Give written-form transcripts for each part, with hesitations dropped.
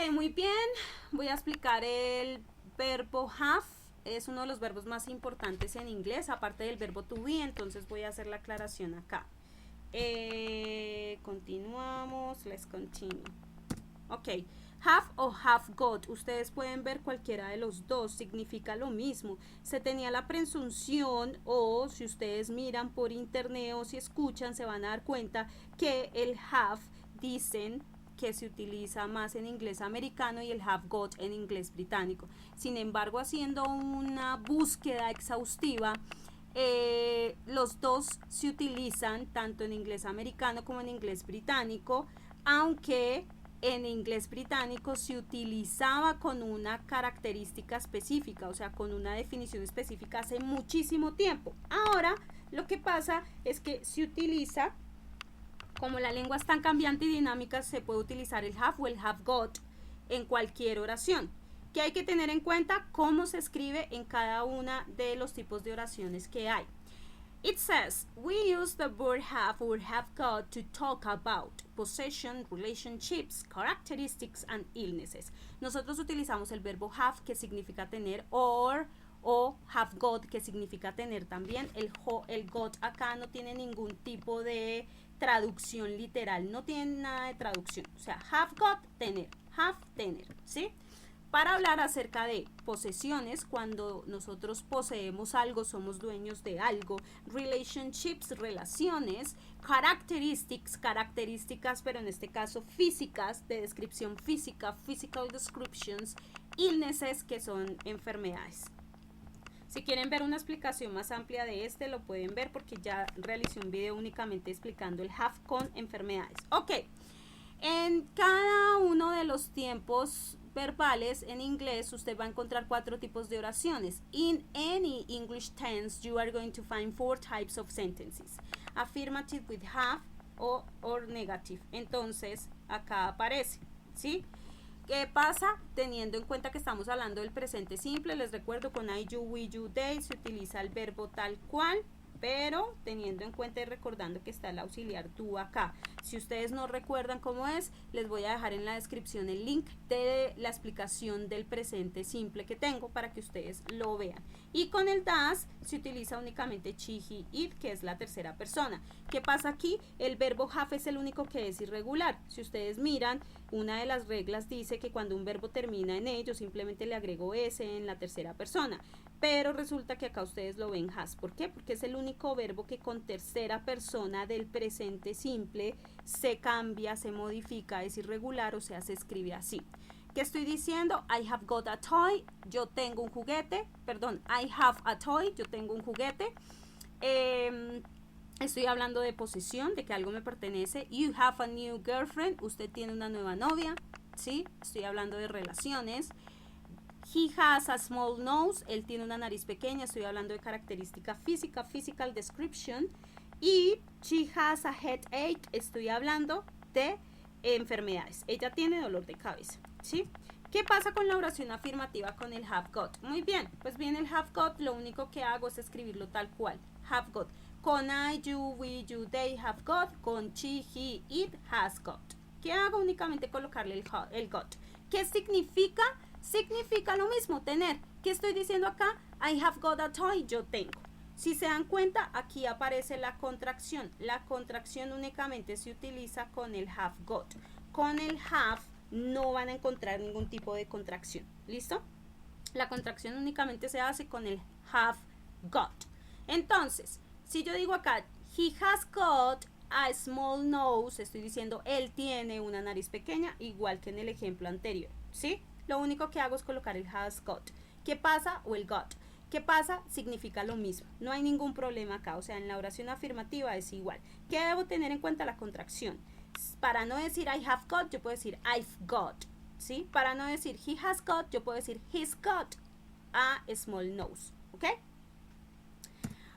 muy bien. Voy a explicar el verbo have. Es uno de los verbos más importantes en inglés, aparte del verbo to be, entonces voy a hacer la aclaración acá. Continuamos, let's continue. Ok, have o have got, ustedes pueden ver cualquiera de los dos, significa lo mismo. Se tenía la presunción, o si ustedes miran por internet o si escuchan, se van a dar cuenta que el have dicen que se utiliza más en inglés americano y el have got en inglés británico. Sin embargo, haciendo una búsqueda exhaustiva, los dos se utilizan tanto en inglés americano como en inglés británico, aunque en inglés británico se utilizaba con una característica específica, o sea, con una definición específica hace muchísimo tiempo. Ahora, lo que pasa es que se utiliza, como la lengua es tan cambiante y dinámica, se puede utilizar el have o el have got en cualquier oración. ¿Qué hay que tener en cuenta? Cómo se escribe en cada una de los tipos de oraciones que hay. It says, we use the word have or have got to talk about possession, relationships, characteristics, and illnesses. Nosotros utilizamos el verbo have, que significa tener, o have got, que significa tener también. El got acá no tiene ningún tipo de traducción literal, no tiene nada de traducción. O sea, have got, tener, have, tener, ¿sí? Para hablar acerca de posesiones, cuando nosotros poseemos algo, somos dueños de algo. Relationships, relaciones. Characteristics, características, pero en este caso físicas, de descripción física, physical descriptions. Illnesses, que son enfermedades. Si quieren ver una explicación más amplia de este, lo pueden ver porque ya realicé un video únicamente explicando el have con enfermedades. Ok, en cada uno de los tiempos verbales en inglés usted va a encontrar 4 tipos de oraciones. In any English tense you are going to find 4 types of sentences. Affirmative with have or negative. Entonces acá aparece, ¿sí? ¿Qué pasa? Teniendo en cuenta que estamos hablando del presente simple, les recuerdo, con I, you, we, you, they se utiliza el verbo tal cual, pero teniendo en cuenta y recordando que está el auxiliar do acá. Si ustedes no recuerdan cómo es, les voy a dejar en la descripción el link de la explicación del presente simple que tengo para que ustedes lo vean. Y con el das se utiliza únicamente she, he, it, que es la tercera persona. ¿Qué pasa aquí? El verbo have es el único que es irregular. Si ustedes miran, una de las reglas dice que cuando un verbo termina en e, yo simplemente le agrego s en la tercera persona. Pero resulta que acá ustedes lo ven has. ¿Por qué? Porque es el único verbo que con tercera persona del presente simple se cambia, se modifica, es irregular, o sea, se escribe así. ¿Qué estoy diciendo? I have got a toy, yo tengo un juguete. Perdón, I have a toy, yo tengo un juguete. Estoy hablando de posesión, de que algo me pertenece. You have a new girlfriend, usted tiene una nueva novia, ¿sí? Estoy hablando de relaciones. He has a small nose, él tiene una nariz pequeña, estoy hablando de característica física, physical description. Y she has a headache, estoy hablando de enfermedades, ella tiene dolor de cabeza, ¿sí? ¿Qué pasa con la oración afirmativa con el have got? Muy bien, pues bien, el have got lo único que hago es escribirlo tal cual, have got. Con I, you, we, you, they have got, con she, he, it has got. ¿Qué hago? Únicamente colocarle el got. ¿Qué significa? Significa lo mismo, tener. ¿Qué estoy diciendo acá? I have got a toy, yo tengo. Si se dan cuenta, aquí aparece la contracción. La contracción únicamente se utiliza con el have got. Con el have no van a encontrar ningún tipo de contracción. ¿Listo? La contracción únicamente se hace con el have got. Entonces, si yo digo acá, he has got a small nose, estoy diciendo él tiene una nariz pequeña, igual que en el ejemplo anterior, ¿sí? Lo único que hago es colocar el has got. ¿Qué pasa? O el got. ¿Qué pasa? Significa lo mismo. No hay ningún problema acá. O sea, en la oración afirmativa es igual. ¿Qué debo tener en cuenta? La contracción. Para no decir I have got, yo puedo decir I've got, ¿sí? Para no decir he has got, yo puedo decir he's got a small nose, ¿ok?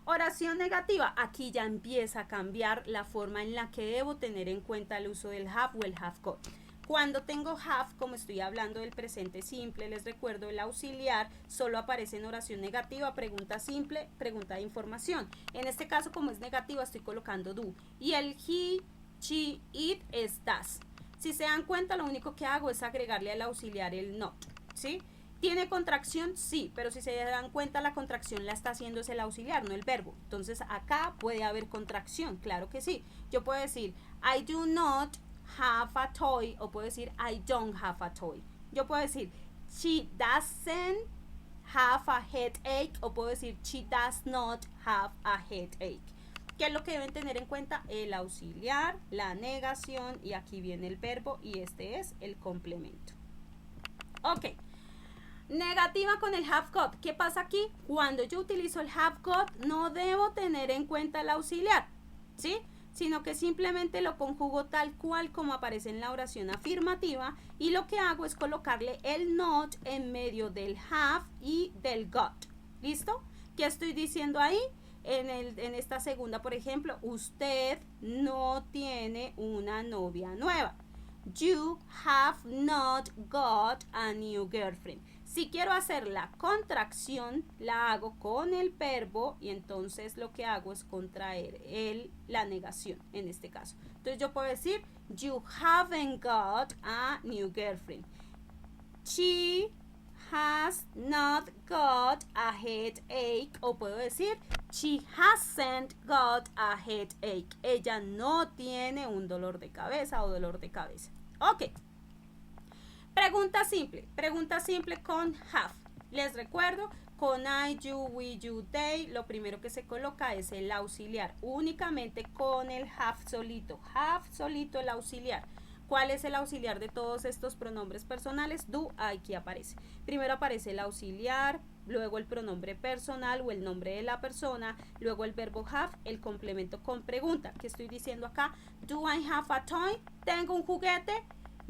Oración negativa. Aquí ya empieza a cambiar la forma en la que debo tener en cuenta el uso del have o el have got. Cuando tengo have, como estoy hablando del presente simple, les recuerdo el auxiliar solo aparece en oración negativa, pregunta simple, pregunta de información. En este caso, como es negativa, estoy colocando do. Y el he, she, it es das. Si se dan cuenta, lo único que hago es agregarle al auxiliar el not, ¿sí? ¿Tiene contracción? Sí, pero si se dan cuenta, la contracción la está haciendo es el auxiliar, no el verbo. Entonces, acá puede haber contracción, claro que sí. Yo puedo decir, I do not have a toy, o puedo decir, I don't have a toy. Yo puedo decir, she doesn't have a headache, o puedo decir, she does not have a headache. ¿Qué es lo que deben tener en cuenta? El auxiliar, la negación, y aquí viene el verbo, y este es el complemento. Ok. Negativa con el have got. ¿Qué pasa aquí? Cuando yo utilizo el have got, no debo tener en cuenta el auxiliar, ¿sí? Sino que simplemente lo conjugo tal cual como aparece en la oración afirmativa, y lo que hago es colocarle el not en medio del have y del got. ¿Listo? ¿Qué estoy diciendo ahí? En esta segunda, por ejemplo, usted no tiene una novia nueva. You have not got a new girlfriend. Si quiero hacer la contracción, la hago con el verbo, y entonces lo que hago es contraer la negación en este caso. Entonces yo puedo decir, you haven't got a new girlfriend. She has not got a headache, o puedo decir, she hasn't got a headache. Ella no tiene un dolor de cabeza o dolor de cabeza. Ok. Pregunta simple con have. Les recuerdo, con I, you, we, you, they, lo primero que se coloca es el auxiliar, únicamente con el have solito el auxiliar. ¿Cuál es el auxiliar de todos estos pronombres personales? Do, aquí aparece. Primero aparece el auxiliar, luego el pronombre personal o el nombre de la persona, luego el verbo have, el complemento con pregunta. ¿Qué estoy diciendo acá? Do I have a toy? ¿Tengo un juguete?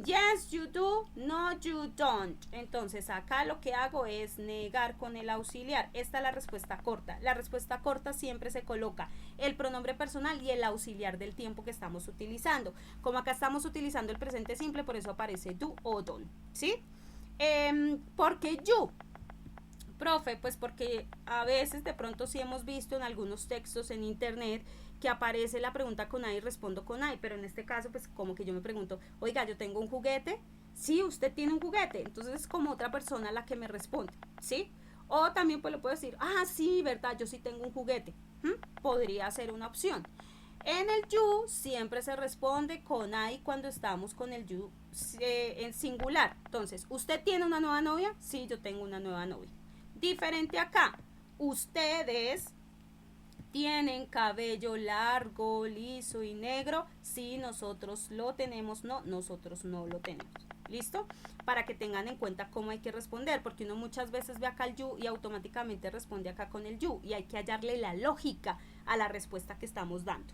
Yes, you do. No, you don't. Entonces acá lo que hago es negar con el auxiliar. Esta es la respuesta corta. La respuesta corta siempre se coloca el pronombre personal y el auxiliar del tiempo que estamos utilizando. Como acá estamos utilizando el presente simple, por eso aparece do o don't, ¿sí? ¿Por qué you? Profe, pues porque a veces de pronto sí hemos visto en algunos textos en internet que aparece la pregunta con I y respondo con I, pero en este caso pues como que yo me pregunto, oiga, yo tengo un juguete. Sí, usted tiene un juguete, entonces es como otra persona la que me responde, ¿sí? O también pues lo puedo decir, ah, sí, verdad, yo sí tengo un juguete. Podría ser una opción. En el you siempre se responde con I cuando estamos con el you en singular. Entonces, ¿usted tiene una nueva novia? Sí, yo tengo una nueva novia. Diferente acá, ustedes tienen cabello largo, liso y negro. Sí, nosotros lo tenemos. No, nosotros no lo tenemos. ¿Listo? Para que tengan en cuenta cómo hay que responder, porque uno muchas veces ve acá el you y automáticamente responde acá con el you, y hay que hallarle la lógica a la respuesta que estamos dando.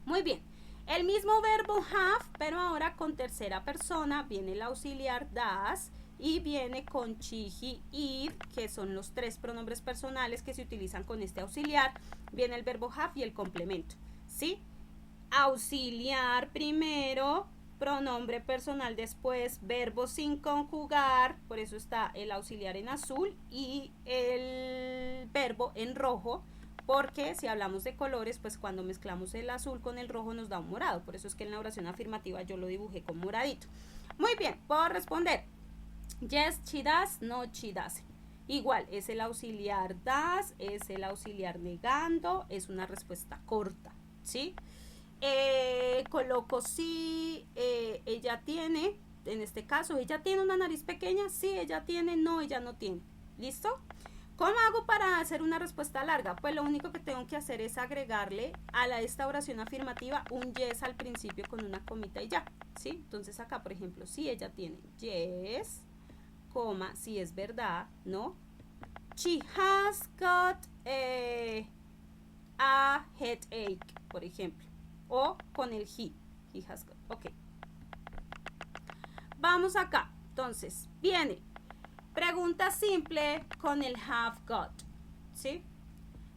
Muy bien. El mismo verbo have, pero ahora con tercera persona. Viene el auxiliar das y viene con she, he, it, que son los tres pronombres personales que se utilizan con este auxiliar. Viene el verbo have y el complemento, ¿sí? Auxiliar primero, pronombre personal después, verbo sin conjugar, por eso está el auxiliar en azul y el verbo en rojo, porque si hablamos de colores, pues cuando mezclamos el azul con el rojo nos da un morado, por eso es que en la oración afirmativa yo lo dibujé con moradito. Muy bien, puedo responder yes, she does, no, she doesn't. Igual, es el auxiliar das, es el auxiliar negando, es una respuesta corta, ¿sí? Coloco sí, ella tiene, en este caso, ella tiene una nariz pequeña, sí, ella tiene, no, ella no tiene. ¿Listo? ¿Cómo hago para hacer una respuesta larga? Pues lo único que tengo que hacer es agregarle a esta oración afirmativa un yes al principio con una comita y ya, ¿sí? Entonces acá, por ejemplo, si ella tiene yes, coma, si es verdad, ¿no? She has got a headache, por ejemplo. O con el he has got, ok. Vamos acá, entonces, viene pregunta simple con el have got, ¿sí?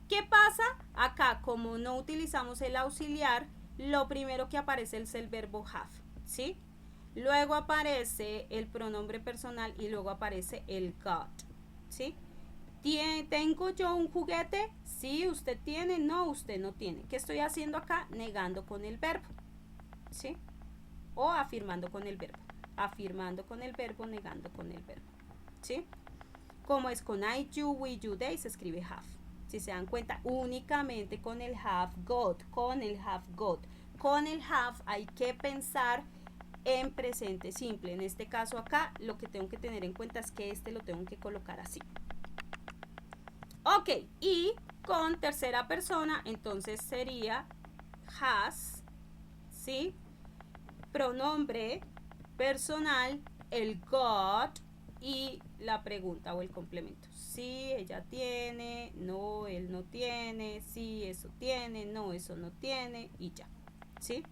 ¿Qué pasa? Acá, como no utilizamos el auxiliar, lo primero que aparece es el verbo have, ¿sí? Luego aparece el pronombre personal y luego aparece el got, ¿sí? ¿Tengo yo un juguete? Sí, usted tiene. No, usted no tiene. ¿Qué estoy haciendo acá? Negando con el verbo, ¿sí? o afirmando con el verbo. Afirmando con el verbo, negando con el verbo. ¿Sí? Como es con I, you, we, you, they, se escribe have. Si se dan cuenta, únicamente con el have got, con el have got. Con el have hay que pensar en presente simple. En este caso acá, lo que tengo que tener en cuenta es que lo tengo que colocar así. Ok, y con tercera persona, entonces sería has, ¿sí? Pronombre personal, el got y la pregunta o el complemento. Sí, ella tiene, no, él no tiene, sí, eso tiene, no, eso no tiene y ya, ¿sí?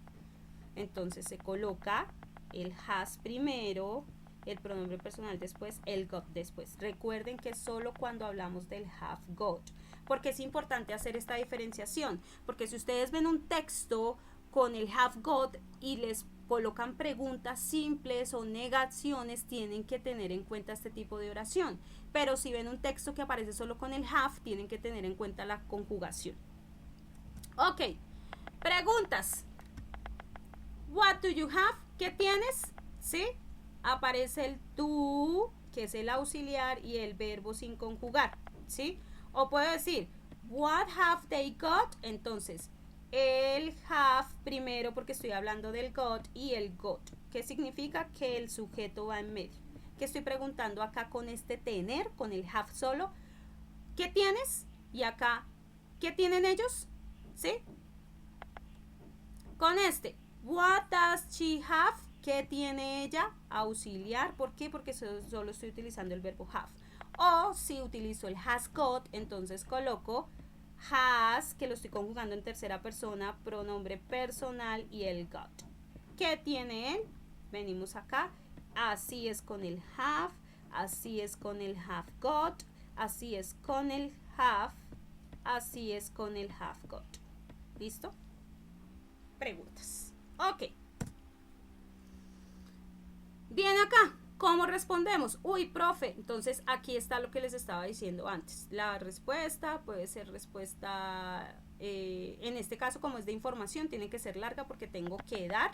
Entonces se coloca el has primero, el pronombre personal después, el got después. Recuerden que solo cuando hablamos del have got, porque es importante hacer esta diferenciación, porque si ustedes ven un texto con el have got y les colocan preguntas simples o negaciones, tienen que tener en cuenta este tipo de oración. Pero si ven un texto que aparece solo con el have, tienen que tener en cuenta la conjugación. Ok, preguntas. What do you have? ¿Qué tienes? ¿Sí? Aparece el do, que es el auxiliar, y el verbo sin conjugar, ¿sí? O puedo decir, what have they got? Entonces, el have primero porque estoy hablando del got y el got, que significa que el sujeto va en medio. ¿Qué estoy preguntando acá con este tener, con el have solo? ¿Qué tienes? Y acá, ¿qué tienen ellos? ¿Sí? Con este, what does she have? ¿Qué tiene ella? Auxiliar. ¿Por qué? Porque solo estoy utilizando el verbo have. O si utilizo el has got, entonces coloco has, que lo estoy conjugando en tercera persona, pronombre personal y el got. ¿Qué tiene él? Venimos acá. Así es con el have, así es con el have got, así es con el have, así es con el have got. ¿Listo? Preguntas. Ok. Bien acá. ¿Cómo respondemos? Uy, profe, entonces aquí está lo que les estaba diciendo antes. La respuesta puede ser respuesta, en este caso como es de información, tiene que ser larga porque tengo que dar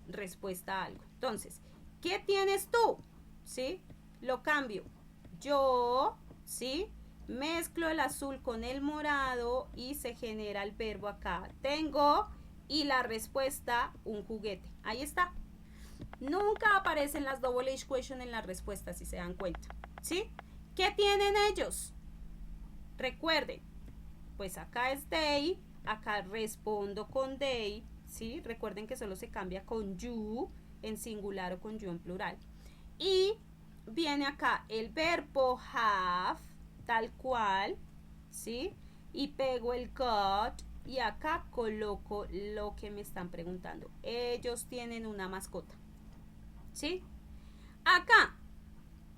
respuesta a algo. Entonces, ¿qué tienes tú? ¿Sí? Lo cambio. Yo, ¿sí? Mezclo el azul con el morado y se genera el verbo acá. Tengo y la respuesta, un juguete. Ahí está. Nunca aparecen las double H question en la respuesta, si se dan cuenta, ¿sí? ¿Qué tienen ellos? Recuerden, pues acá es they, acá respondo con they, ¿sí? Recuerden que solo se cambia con you en singular o con you en plural. Y viene acá el verbo have, tal cual, ¿sí? Y pego el got y acá coloco lo que me están preguntando. Ellos tienen una mascota. ¿Sí? Acá,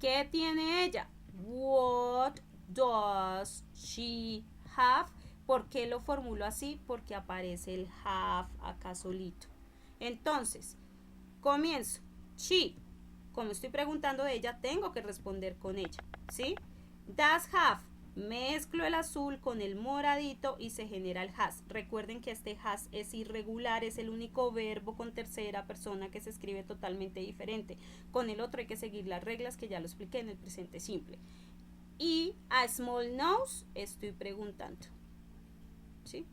¿qué tiene ella? What does she have? ¿Por qué lo formulo así? Porque aparece el have acá solito. Entonces, comienzo. She. Como estoy preguntando de ella, tengo que responder con ella. ¿Sí? Does have. Mezclo el azul con el moradito y se genera el has. Recuerden que este has es irregular, es el único verbo con tercera persona que se escribe totalmente diferente. Con el otro hay que seguir las reglas que ya lo expliqué en el presente simple. Y a small nose estoy preguntando. ¿Sí?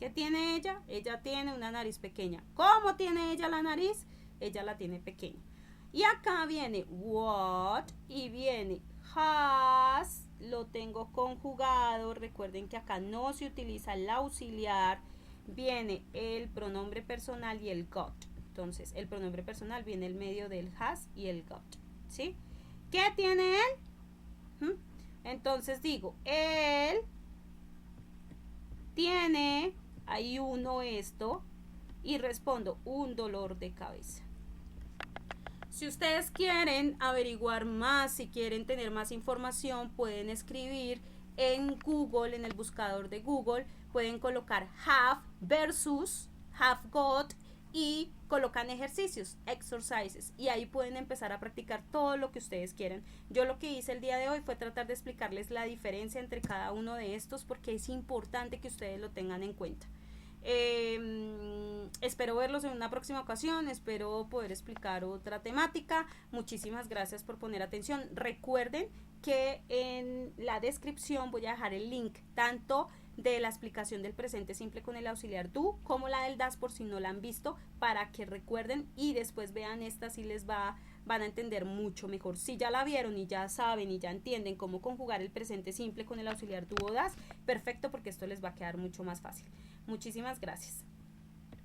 ¿Qué tiene ella? Ella tiene una nariz pequeña. ¿Cómo tiene ella la nariz? Ella la tiene pequeña. Y acá viene what y viene has, lo tengo conjugado. Recuerden que acá no se utiliza el auxiliar, viene el pronombre personal y el got. Entonces el pronombre personal viene en medio del has y el got, ¿sí? ¿Qué tiene él? Entonces digo, él tiene, ahí uno esto, y respondo, un dolor de cabeza. Si ustedes quieren averiguar más, si quieren tener más información, pueden escribir en Google, en el buscador de Google, pueden colocar have versus have got y colocan ejercicios, exercises, y ahí pueden empezar a practicar todo lo que ustedes quieran. Yo lo que hice el día de hoy fue tratar de explicarles la diferencia entre cada uno de estos porque es importante que ustedes lo tengan en cuenta. Espero verlos en una próxima ocasión, espero poder explicar otra temática. Muchísimas gracias por poner atención. Recuerden que en la descripción voy a dejar el link tanto de la explicación del presente simple con el auxiliar do como la del das por si no la han visto, para que recuerden y después vean esta, si les van a entender mucho mejor. Si ya la vieron y ya saben y ya entienden cómo conjugar el presente simple con el auxiliar do o das, perfecto, porque esto les va a quedar mucho más fácil. Muchísimas gracias.